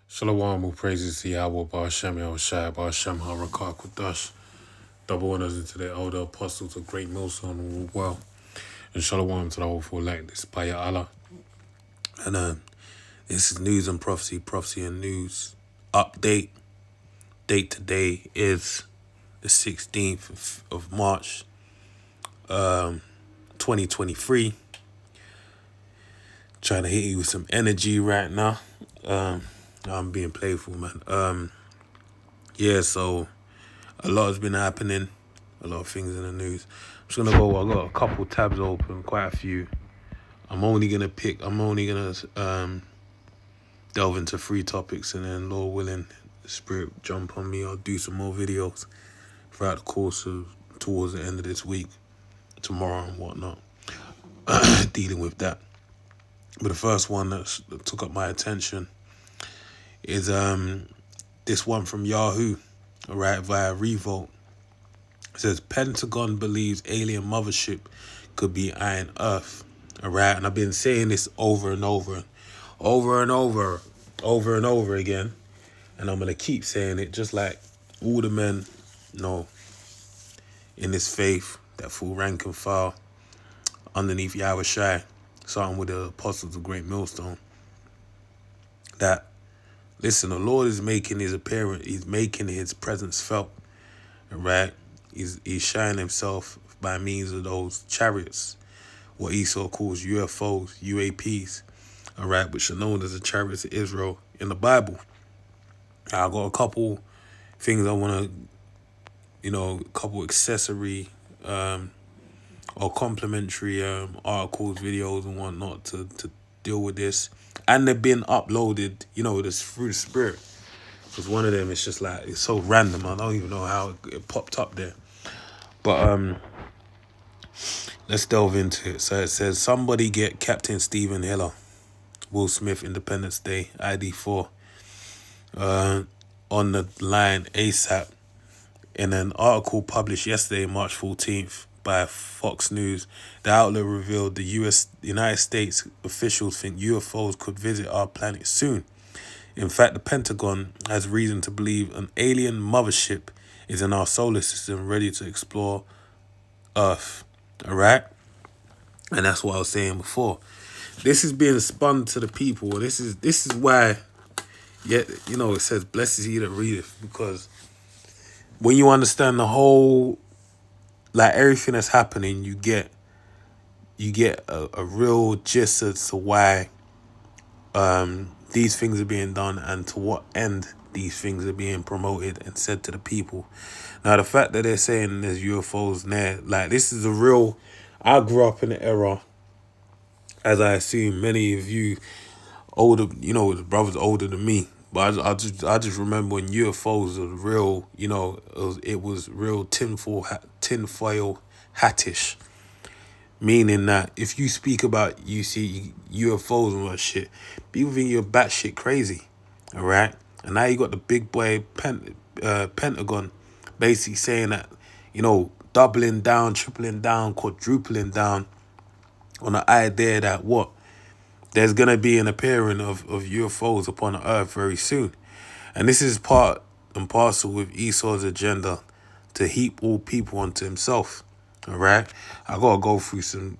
Shalom, all praises to Yahweh, Ba'ashem, Yahushai, Ba'ashem, Harakah, Kudash. Double honors into the elder apostles of Great Millstone all well. And shalom to the whole full elect. This is by Allah. And this is news and prophecy, prophecy and news. Update. Date today is the 16th of March, 2023. Trying to hit you with some energy right now. I'm being playful, man. So a lot has been happening, a lot of things in the news. I'm just gonna go. I got a couple tabs open, quite a few. I'm only gonna delve into 3 topics, and then Lord willing, the Spirit jump on me. I'll do some more videos throughout the course of towards the end of this week, tomorrow and whatnot, dealing with that. But the first one that took up my attention is this one from Yahoo, all right, via Revolt. It says Pentagon believes alien mothership could be eyeing Earth, all right, and I've been saying this over and over again, and I'm gonna keep saying it, just like all the men know in this faith that full rank and file underneath Yahushai, starting with the apostles of Great Millstone, that listen, the Lord is making his appearance, he's making his presence felt, all right? He's shining himself by means of those chariots, what Esau calls UFOs, UAPs, all right, which are known as the chariots of Israel in the Bible. I got a couple things I want to, a couple accessory or complimentary articles, videos and whatnot to deal with this. And they've been uploaded, this through the Spirit. Because one of them is just like, it's so random, I don't even know how it popped up there. But let's delve into it. So it says, somebody get Captain Stephen Hiller, Will Smith, Independence Day, ID4, on the line ASAP. In an article published yesterday, March 14th, by Fox News, the outlet revealed the United States officials think UFOs could visit our planet soon. In fact, the Pentagon has reason to believe an alien mothership is in our solar system ready to explore Earth. All right? And that's what I was saying before. This is being spun to the people. This is why, it says, blessed is he that readeth. Because when you understand the whole, like everything that's happening, you get a real gist as to why these things are being done and to what end these things are being promoted and said to the people. Now, the fact that they're saying there's UFOs there, like this is a real. I grew up in the era, as I assume many of you older, brothers older than me. But I just remember when UFOs were real, it was real tinfoil hattish. Meaning that if you speak about you see UFOs and all that shit, people think you're batshit crazy, all right? And now you got the big boy Pentagon basically saying that, doubling down, tripling down, quadrupling down on the idea that there's going to be an appearing of UFOs upon the earth very soon. And this is part and parcel with Esau's agenda to heap all people onto himself. All right? I got to go through some...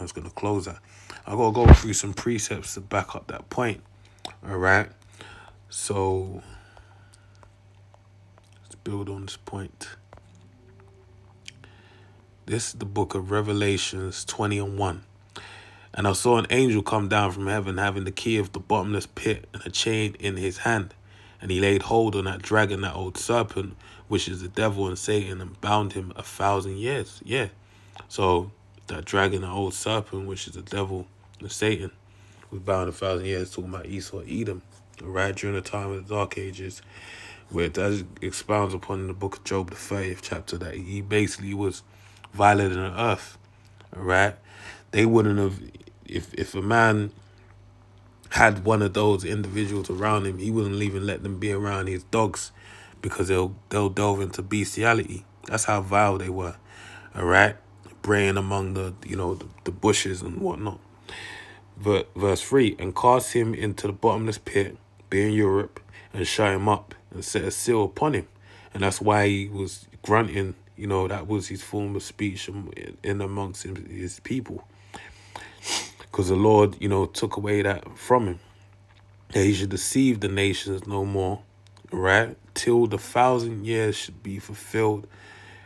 I was going to close that. I got to go through some precepts to back up that point. All right? So, let's build on this point. This is the book of Revelations 20:1. And I saw an angel come down from heaven, having the key of the bottomless pit and a chain in his hand. And he laid hold on that dragon, that old serpent, which is the devil and Satan, and bound him 1,000 years. Yeah. So that dragon, that old serpent, which is the devil and Satan, was bound 1,000 years, talking about Esau, Edom, right during the time of the Dark Ages, where it expounds upon in the book of Job, the 30th chapter, that he basically was violating the earth. All right. They wouldn't have, if a man had one of those individuals around him, he wouldn't even let them be around his dogs, because they'll delve into bestiality. That's how vile they were. All right, braying among the bushes and whatnot. Verse 3: and cast him into the bottomless pit, be in Europe, and shut him up and set a seal upon him. And that's why he was grunting, that was his form of speech in amongst his people. Because the Lord, took away that from him. That he should deceive the nations no more, right? Till the 1,000 years should be fulfilled.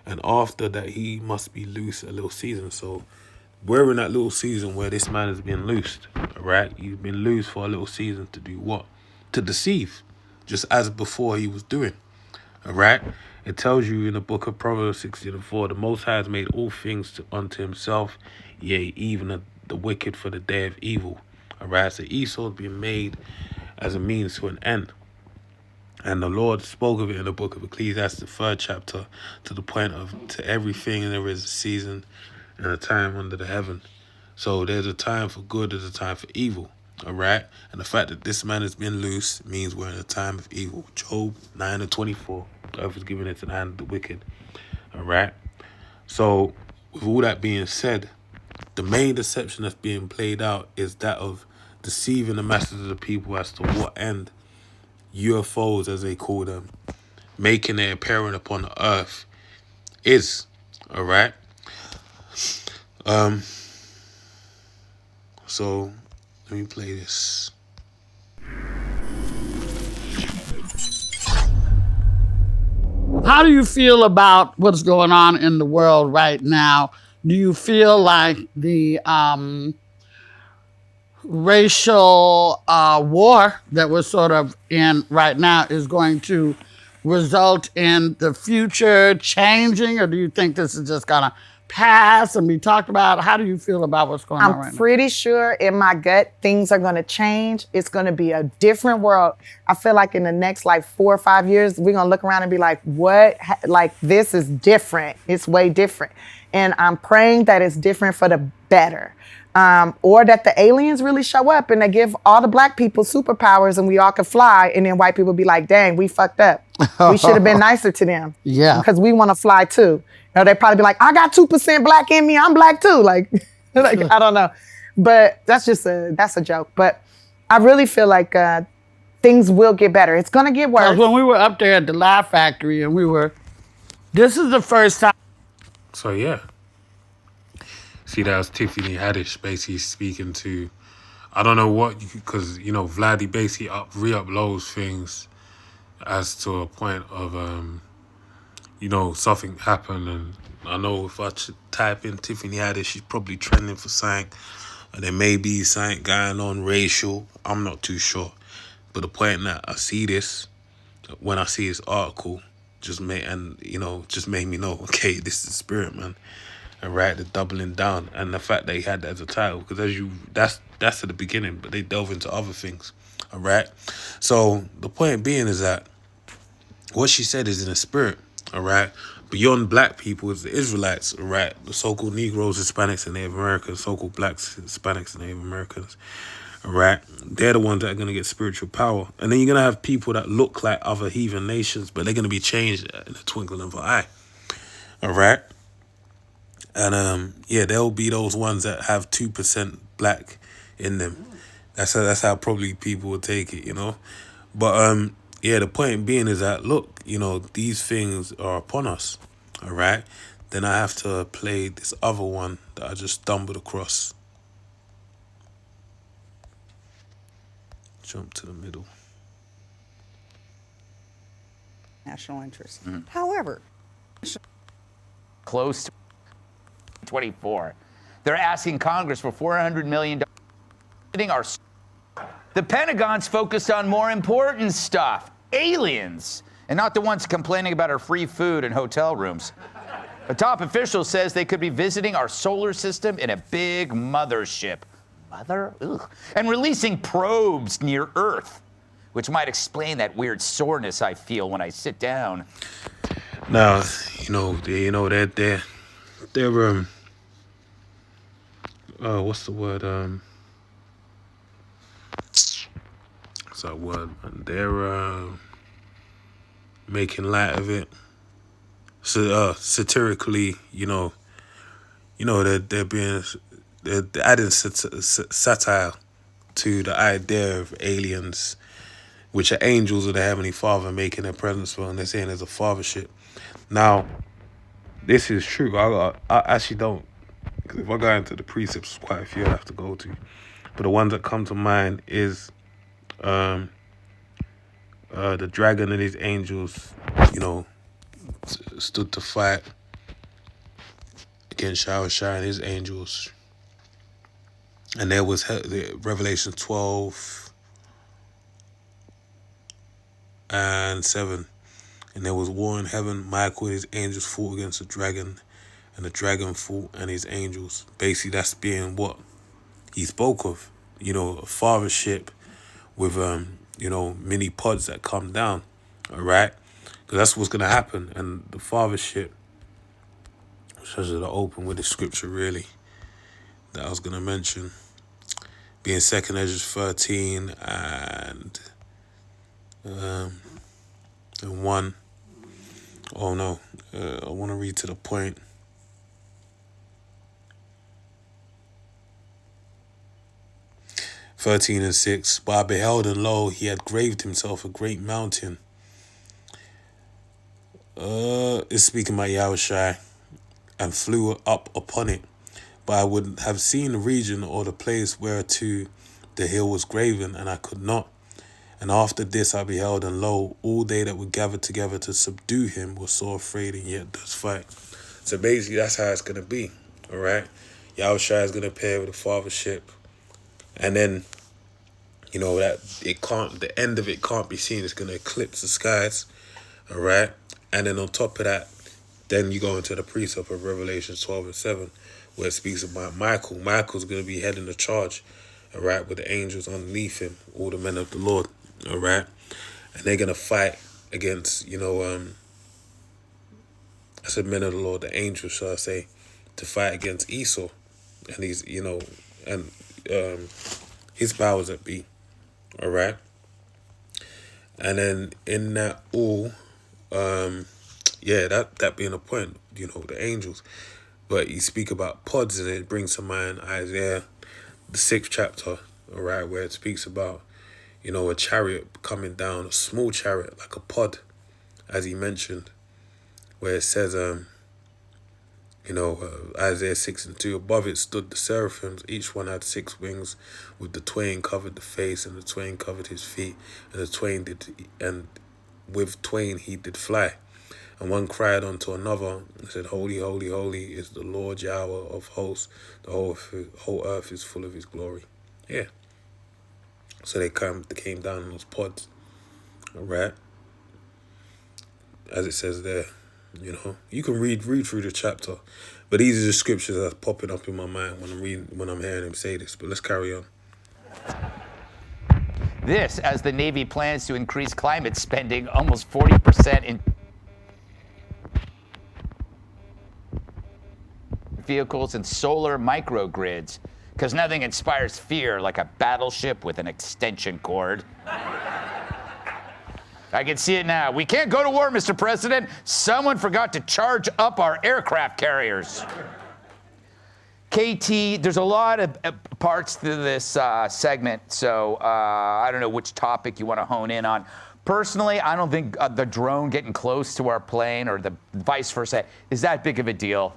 And after that, he must be loose a little season. So we're in that little season where this man has been loosed, right? He's been loose for a little season to do what? To deceive, just as before he was doing, all right? It tells you in the book of Proverbs 16:4, the Most High has made all things unto himself, yea, even the wicked for the day of evil, all right? So Esau has been made as a means to an end. And the Lord spoke of it in the book of Ecclesiastes, the 3rd chapter, to the point of, to everything there is a season and a time under the heaven. So there's a time for good, there's a time for evil, all right? And the fact that this man has been loose means we're in a time of evil. Job 9:24, the earth is given into the hand of the wicked, all right? So with all that being said, the main deception that's being played out is that of deceiving the masses of the people as to what end UFOs, as they call them, making their appearance upon the earth is, all right? So let me play this. How do you feel about what's going on in the world right now? Do you feel like the racial war that we're sort of in right now is going to result in the future changing, or do you think this is just gonna pass and be talked about? How do you feel about what's going on right now? I'm pretty sure in my gut things are going to change. It's going to be a different world. I feel like in the next 4 or 5 years, we're going to look around and be like, what? Like, this is different. It's way different. And I'm praying that it's different for the better. Or that the aliens really show up and they give all the black people superpowers and we all can fly, and then white people be like, dang, we fucked up. We should have been nicer to them. Yeah. Because we want to fly too. They probably be like, I got 2% black in me, I'm black too. Like I don't know. But that's a joke. But I really feel like things will get better. It's gonna get worse. When we were up there at the Laugh Factory and this is the first time. So yeah. See, that was Tiffany Haddish basically speaking to, I don't know what, because, Vladdy basically re-uploads things as to a point of, something happened. And I know if I type in Tiffany Haddish, she's probably trending for something. And there may be something going on racial. I'm not too sure. But the point that I see this, when I see this article, just made me know, okay, this is the spirit, man. And right, the doubling down, and the fact that he had that as a title, because that's at the beginning, but they delve into other things. All right. So the point being is that what she said is in the spirit. All right. Beyond black people is the Israelites. All right. The so-called Negroes, Hispanics, and Native Americans, so-called blacks, Hispanics, and Native Americans. All right. They're the ones that are going to get spiritual power. And then you're going to have people that look like other heathen nations, but they're going to be changed in the twinkling of an eye. All right. And they'll be those ones that have 2% black in them. That's how probably people would take it, But the point being is that, look, these things are upon us. All right. Then I have to play this other one that I just stumbled across. Jump to the middle. National interest. However, close to 24. They're asking Congress for $400 million. The Pentagon's focused on more important stuff, aliens, and not the ones complaining about our free food and hotel rooms. A top official says they could be visiting our solar system in a big mothership. And releasing probes near Earth, which might explain that weird soreness I feel when I sit down. Now, they're what's the word? What's that word? They're making light of it. So satirically, they're adding satire to the idea of aliens which are angels of the Heavenly Father making their presence felt, and they're saying there's a fathership. Now, this is true. I actually don't, because if I go into the precepts, there's quite a few I have to go to. But the ones that come to mind is the dragon and his angels, stood to fight against Yahushua and his angels. And there was Revelation 12 and 7. And there was war in heaven. Michael and his angels fought against the dragon, and the dragon fought and his angels. Basically, that's being what he spoke of. A fathership with, mini pods that come down. All right? Because that's what's going to happen. And the fathership, which I should open with the scripture, really, that I was going to mention, being 2nd Ezra 13 and 1. Oh no, I want to read to the point. "13 and 6. But I beheld, and lo, he had graved himself a great mountain." It's speaking about Yahushua, "and flew up upon it. But I would have seen the region or the place whereto the hill was graven, and I could not. And after this I beheld, and lo, all they that were gathered together to subdue him were so afraid, and yet does fight." So basically, that's how it's going to be, all right? Yahushua is going to appear with a fathership. And then, that the end of it can't be seen. It's going to eclipse the skies, all right? And then on top of that, then you go into the precept of Revelation 12 and 7, where it speaks about Michael. Michael's going to be heading the charge, all right, with the angels underneath him, all the men of the Lord. All right, and they're gonna fight against, I said men of the Lord, the angels, shall I say, to fight against Esau, and he's, and his powers that be. All right, and then in that all, that being a point, the angels, but you speak about pods, and it brings to mind Isaiah, the 6th chapter, all right, where it speaks about, a chariot coming down, a small chariot, like a pod, as he mentioned, where it says, Isaiah 6 and 2, above it stood the seraphims, each one had 6 wings, with the twain covered the face, and the twain covered his feet, and with twain he did fly. And one cried unto another, and said, Holy, holy, holy is the Lord Yahweh of hosts, the whole earth is full of his glory. Yeah. So they came down in those pods, all right? As it says there, You can read through the chapter, but these are the scriptures that's popping up in my mind when I'm hearing him say this. But let's carry on. This, as the Navy plans to increase climate spending almost 40% in vehicles and solar microgrids, because nothing inspires fear like a battleship with an extension cord. I can see it now. We can't go to war, Mr. President. Someone forgot to charge up our aircraft carriers. KT, there's a lot of parts to this segment, so I don't know which topic you want to hone in on. Personally, I don't think the drone getting close to our plane or the vice versa is that big of a deal.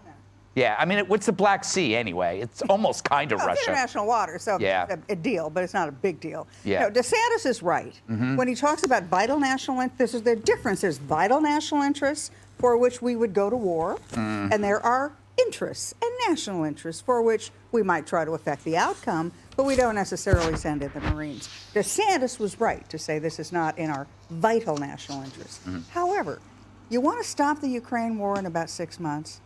Yeah, I mean, what's the Black Sea anyway? It's almost kind of Russia. International water, so yeah. It's a deal, but it's not a big deal. Yeah. DeSantis is right. When he talks about vital national interests, there's the difference. There's vital national interests for which we would go to war, and there are interests and national interests for which we might try to affect the outcome, but we don't necessarily send in the Marines. DeSantis was right to say this is not in our vital national interests. However, you want to stop the Ukraine war in about 6 months?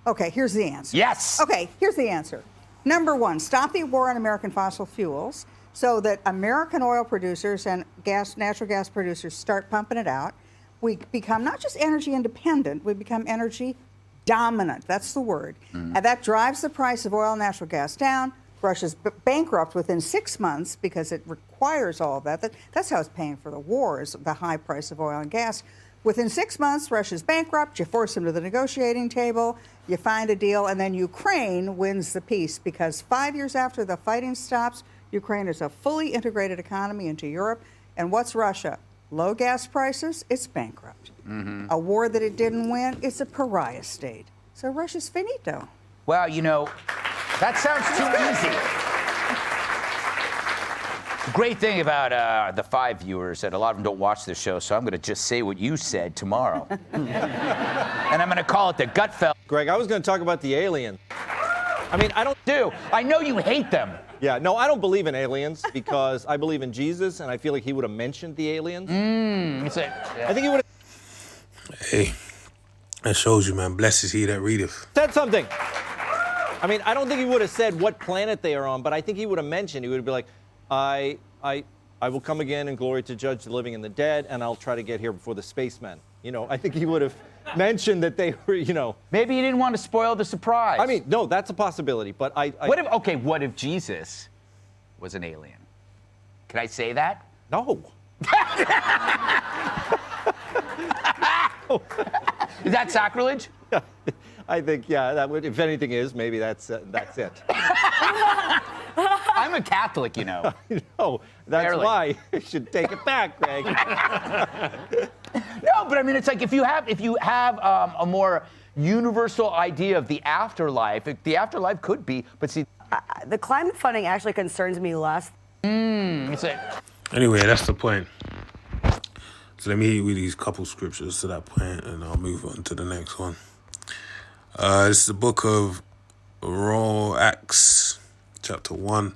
Okay, here's the answer. Yes. Okay, here's the answer. Number one, stop the war on American fossil fuels so that American oil producers and natural gas producers start pumping it out. We become not just energy independent, we become energy dominant. That's the word. And that drives the price of oil and natural gas down. Russia's bankrupt within 6 months because it requires all of that. That's how it's paying for the war, is the high price of oil and gas. Within 6 months, Russia's bankrupt. You force them to the negotiating table. You find a deal, and then Ukraine wins the peace because 5 years after the fighting stops, Ukraine is a fully integrated economy into Europe. And what's Russia? Low gas prices, it's bankrupt. A war that it didn't win, it's a pariah state. So Russia's finito. Well, you know, that sounds too easy. The great thing about the 5 viewers that a lot of them don't watch this show, so I'm going to just say what you said tomorrow. And I'm going to call it the Gutfeld. Greg, I was going to talk about the alien. I mean, I don't Do. I know you hate them. Yeah, no, I don't believe in aliens because I believe in Jesus, and I feel like he would have mentioned the aliens. I think he would have Hey, that shows you, man. Blessed is he that readeth. said something. I mean, I don't think he would have said what planet they are on, but I think he would have mentioned. He would be like, I will come again in glory to judge the living and the dead, and I'll try to get here before the spacemen. You know, I think he would have mentioned that they were, you know. Maybe he didn't want to spoil the surprise. I mean, no, that's a possibility, but I what if Jesus was an alien? Can I say that? no. Is that sacrilege? I think, yeah, that would, if anything is, maybe that's it. I'm a Catholic, you know. No, that's Barely. why you should take it back, Greg. No, but I mean, it's like if you have a more universal idea of the afterlife, the afterlife could be, but see, The climate funding actually concerns me less. it's like, Anyway, that's the point. So let me hit you with these couple scriptures to that point, and I'll move on to the next one. This is the book of Acts, chapter 1.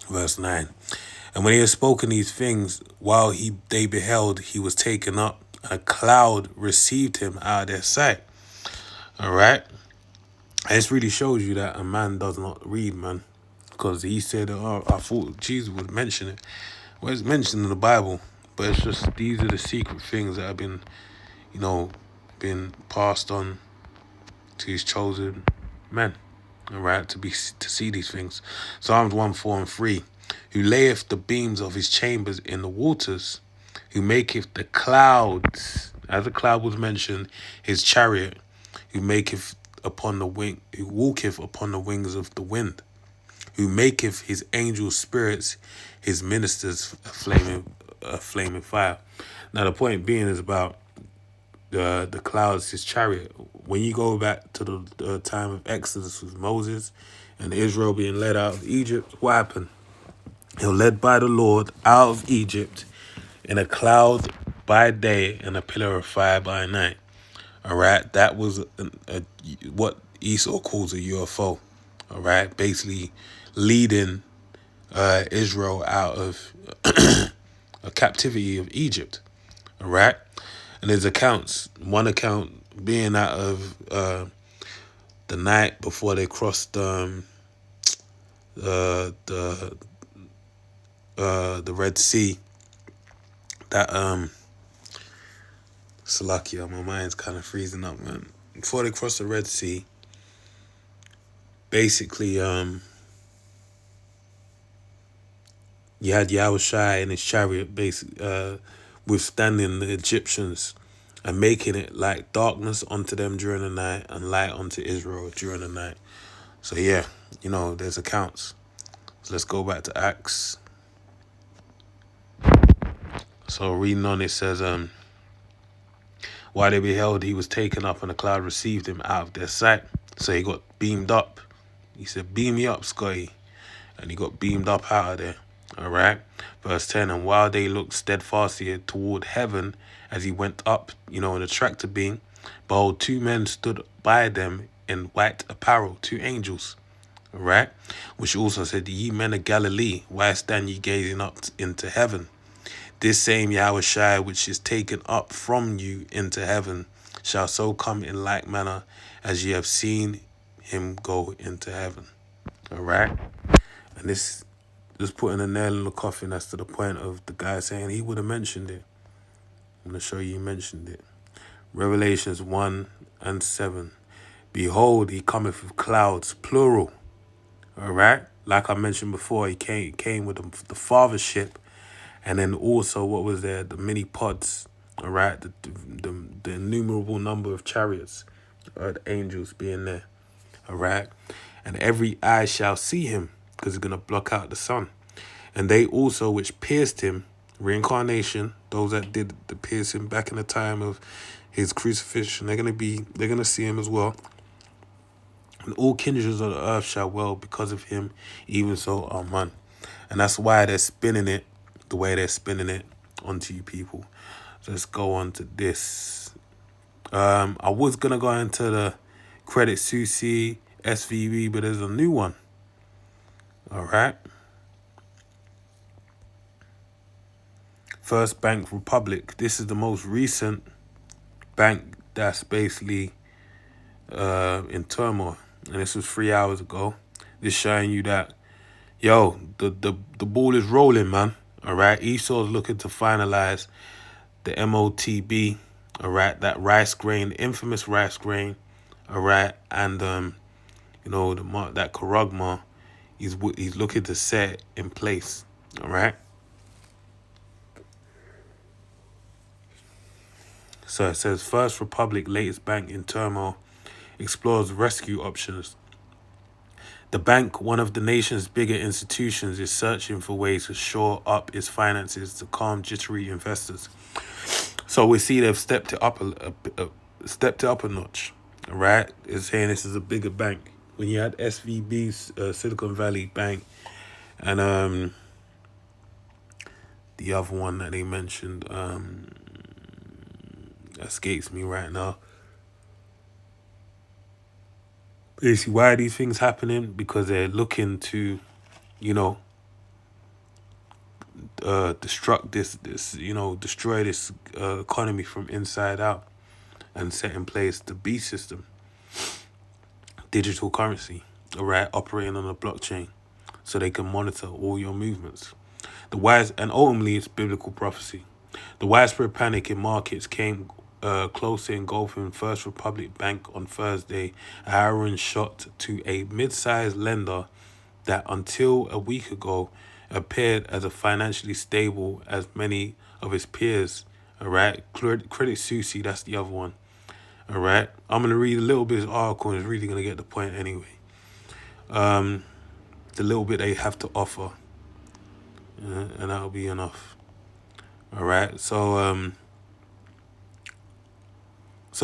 Verse 9. And when he had spoken these things, while they beheld, he was taken up, and a cloud received him out of their sight. All right? And this really shows you that a man does not read, man. Because he said, oh, I thought Jesus would mention it. Well, it's mentioned in the Bible, but it's just, these are the secret things that have been, been passed on to his chosen men. All right, to see these things. Psalms 1, 4, and 3. Who layeth the beams of his chambers in the waters, who maketh the clouds, as the cloud was mentioned, his chariot, who walketh upon the wings of the wind, who maketh his angel spirits his ministers a flaming fire. Now the point being is about the clouds, his chariot. When you go back to the time of Exodus with Moses and Israel being led out of Egypt, what happened? They were led by the Lord out of Egypt in a cloud by day and a pillar of fire by night. All right, that was what Esau calls a UFO. All right, basically leading Israel out of a captivity of Egypt. All right, and there's accounts. One account being out of the night before they crossed the Red Sea. That Salakia, my mind's kind of freezing up, man. Before they crossed the Red Sea, basically, you had Yahushua and his chariot, basically, withstanding the Egyptians and making it like darkness unto them during the night and light unto Israel during the night. So yeah, there's accounts. So let's go back to Acts. So reading on, it says, while they beheld, he was taken up, and a cloud received him out of their sight. So he got beamed up. He said, beam me up, Scotty. And he got beamed up out of there. All right. Verse 10, and while they looked steadfastly toward heaven as he went up, in a tractor beam, behold, 2 men stood by them in white apparel, 2 angels. All right. Which also said, ye men of Galilee, why stand ye gazing up into heaven? This same Yahushua which is taken up from you into heaven shall so come in like manner as ye have seen him go into heaven. All right? And this just putting a nail in the coffin as to the point of the guy saying he would have mentioned it. I'm going to show you he mentioned it. Revelations 1 and 7. Behold, he cometh with clouds, plural. All right? Like I mentioned before, he came with the fathership. And then also, what was there? The many pods, all right? The innumerable number of chariots, the angels being there, all right? And every eye shall see him, because it's going to block out the sun. And they also, which pierced him, reincarnation, those that did the piercing back in the time of his crucifixion, they're going to see him as well. And all kindreds of the earth shall well because of him, even so, amen. And that's why they're spinning it the way they're spinning it onto you people. So let's go on to this. I was going to go into the Credit Suisse, SVB, but there's a new one. All right. First Bank Republic. This is the most recent bank that's basically in turmoil. And this was 3 hours ago. This showing you that, yo, the ball is rolling, man. All right. Esau's looking to finalize the MOTB. All right. That rice grain, the infamous rice grain. All right. And, that Karagma, he's looking to set in place. All right. So it says, First Republic, latest bank in turmoil, explores rescue options. The bank, one of the nation's bigger institutions, is searching for ways to shore up its finances to calm jittery investors. So we see they've stepped it up a notch. All right, it's saying this is a bigger bank. When you had SVB's Silicon Valley Bank, and the other one that they mentioned escapes me right now. Basically, why are these things happening? Because they're looking to, destroy this economy from inside out and set in place the B system, digital currency, all right, operating on a blockchain so they can monitor all your movements. And ultimately it's biblical prophecy. The widespread panic in markets came closer engulfing First Republic Bank on Thursday. Aaron shot to a mid-sized lender that until a week ago appeared as a financially stable as many of his peers. All right, Credit Suisse, that's the other one. All right, I'm gonna read a little bit of the article and it's really gonna get the point anyway. The little bit they have to offer, and that'll be enough. All right, So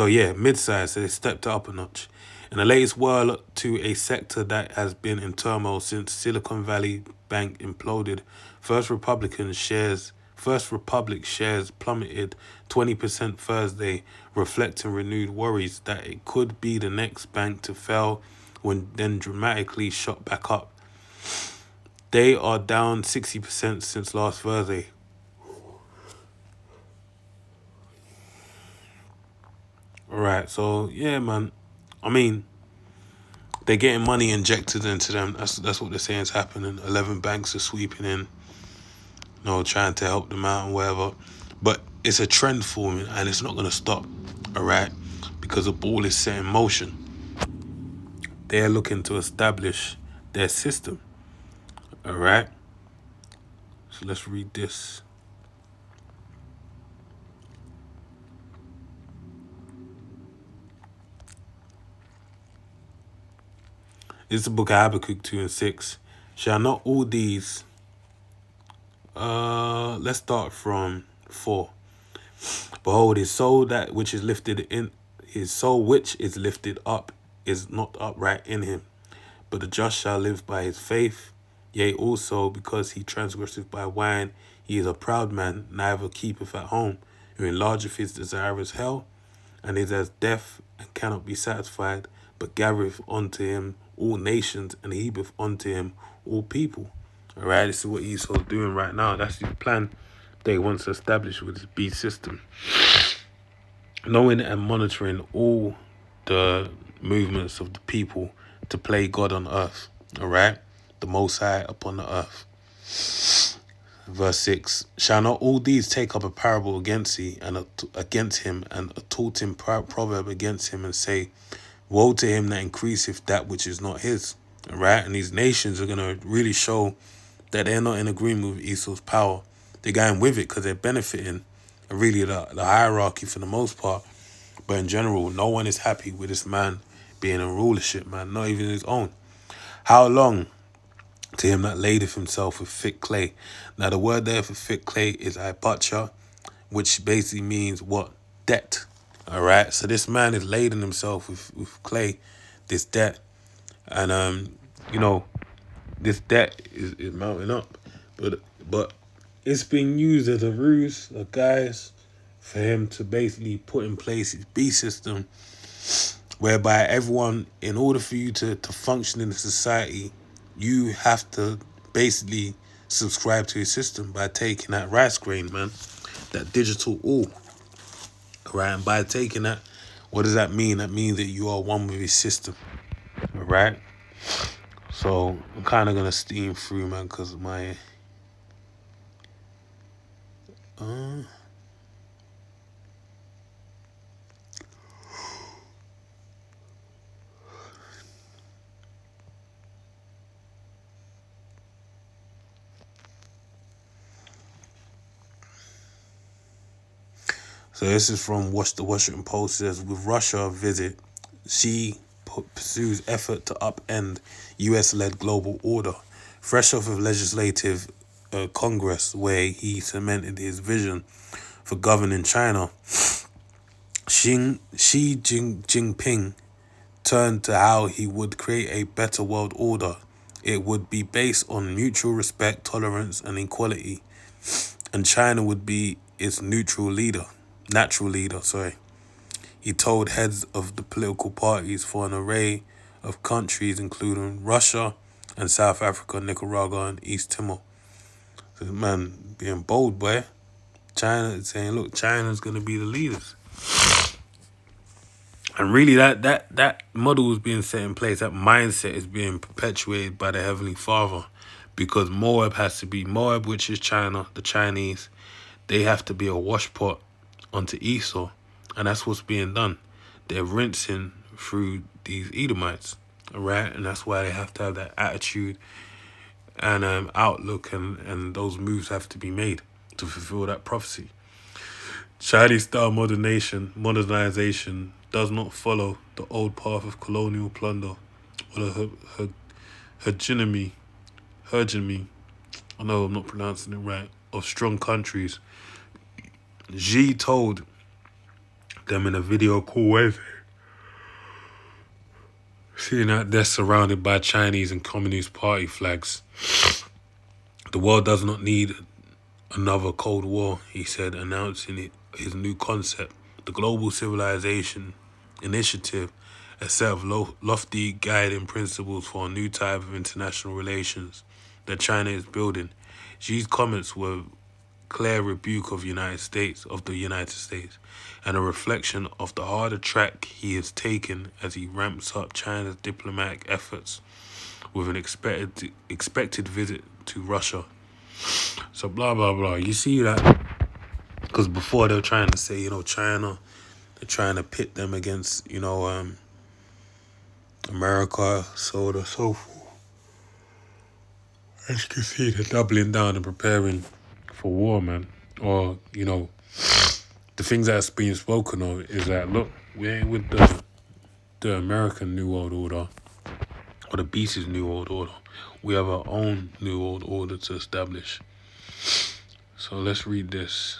yeah, mid-size, so they stepped it up a notch. In the latest whirl to a sector that has been in turmoil since Silicon Valley Bank imploded, First Republic shares plummeted 20% Thursday, reflecting renewed worries that it could be the next bank to fail, when then dramatically shot back up. They are down 60% since last Thursday. Alright, so yeah, man. I mean, they're getting money injected into them. That's what they're saying is happening. 11 banks are sweeping in, trying to help them out and whatever. But it's a trend forming and it's not going to stop, alright? Because the ball is set in motion. They're looking to establish their system, alright? So let's read this. This is the book of Habakkuk 2 and 6. Shall not all these... let's start from 4. Behold, his soul which is lifted up is not upright in him. But the just shall live by his faith. Yea, also, because he transgresseth by wine, he is a proud man, neither keepeth at home, who enlargeth his desire as hell, and is as deaf and cannot be satisfied, but gathereth unto him all nations, and heapeth unto him all people. All right, this is what Esau's doing right now. That's the plan they want to establish with his beast system. Knowing and monitoring all the movements of the people to play God on earth. All right, the Most High upon the earth. Verse 6, shall not all these take up a parable against him, and a taunting proverb against him, and say, woe to him that increaseth that which is not his. All right, and these nations are going to really show that they're not in agreement with Esau's power. They're going with it because they're benefiting, really the hierarchy for the most part. But in general, no one is happy with this man being in rulership, man, not even his own. How long to him that ladeth himself with thick clay. Now the word there for thick clay is hypatia, which basically means what? Debt. All right. So this man is lading himself with clay, this debt. And, this debt is mounting up. But it's being used as a ruse, a guise, for him to basically put in place his B system, whereby everyone, in order for you to function in the society, you have to basically subscribe to his system by taking that rice grain, man, that digital ore. Right, and by taking that, what does that mean? That means that you are one with his system. All right. So I'm kind of gonna steam through, man, because my So this is from the Washington Post. It says, with Russia visit, Xi pursues effort to upend US-led global order. Fresh off of legislative Congress, where he cemented his vision for governing China, Xi Jinping turned to how he would create a better world order. It would be based on mutual respect, tolerance, and equality, and China would be its natural leader. He told heads of the political parties for an array of countries, including Russia and South Africa, Nicaragua, and East Timor. So, man, being bold, boy. China is saying, look, China's going to be the leaders. And really, that model is being set in place. That mindset is being perpetuated by the Heavenly Father, because Moab has to be Moab, which is China, the Chinese. They have to be a washpot onto Esau, and that's what's being done. They're rinsing through these Edomites, all right? And that's why they have to have that attitude and outlook, and those moves have to be made to fulfill that prophecy. Chinese-style modernization does not follow the old path of colonial plunder or the hegemony, I know I'm not pronouncing it right, of strong countries. Xi told them in a video call Wednesday, seeing that they're surrounded by Chinese and Communist Party flags. The world does not need another Cold War, he said, announcing his new concept, the Global Civilization Initiative, a set of lofty guiding principles for a new type of international relations that China is building. Xi's comments were clear rebuke of the United States, and a reflection of the harder track he has taken as he ramps up China's diplomatic efforts with an expected visit to Russia. So blah, blah, blah. You see that? Because before they were trying to say, China, they're trying to pit them against, America, so on and so forth. As you can see, they're doubling down and preparing for war, man. Or, the things that's being spoken of is that, look, we ain't with the American New World Order or the Beast's New World Order. We have our own New World Order to establish. So let's read this.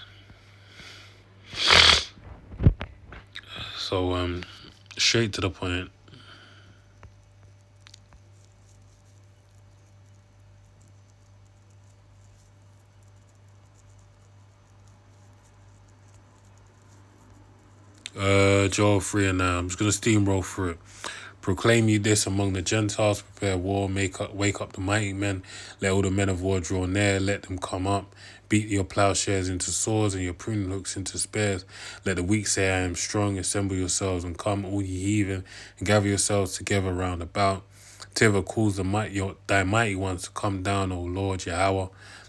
So, straight to the point. Joel 3 and 9. I'm just going to steamroll through it. Proclaim ye this among the Gentiles, prepare war, wake up the mighty men, let all the men of war draw near, let them come up, beat your plowshares into swords and your pruning hooks into spears. Let the weak say, I am strong, assemble yourselves and come, all ye heathen, and gather yourselves together round about. Thither calls thy mighty ones to come down, O Lord Yahweh.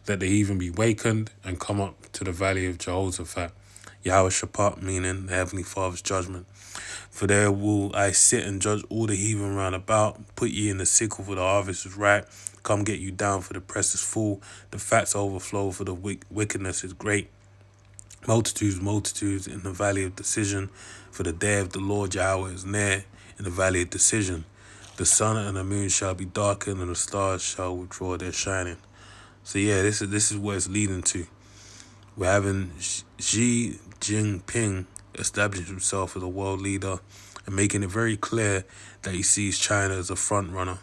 Let the heathen be wakened and come up to the valley of Jehoshaphat. Yahweh Shaphat, meaning the Heavenly Father's judgment. For there will I sit and judge all the heathen round about. Put ye in the sickle, for the harvest is ripe. Come get you down, for the press is full. The fats overflow, for the wickedness is great. Multitudes in the valley of decision. For the day of the Lord Yahweh is near in the valley of decision. The sun and the moon shall be darkened, and the stars shall withdraw their shining. So yeah, this is what it's leading to. We're having Xi Jinping establish himself as a world leader and making it very clear that he sees China as a front runner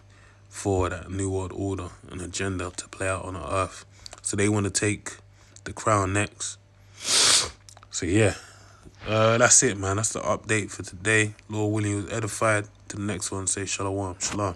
for that New World Order and agenda to play out on the earth. So they want to take the crown next. So yeah, that's it, man. That's the update for today. Lord willing, was edified. To the next one, say shalom. Shalom.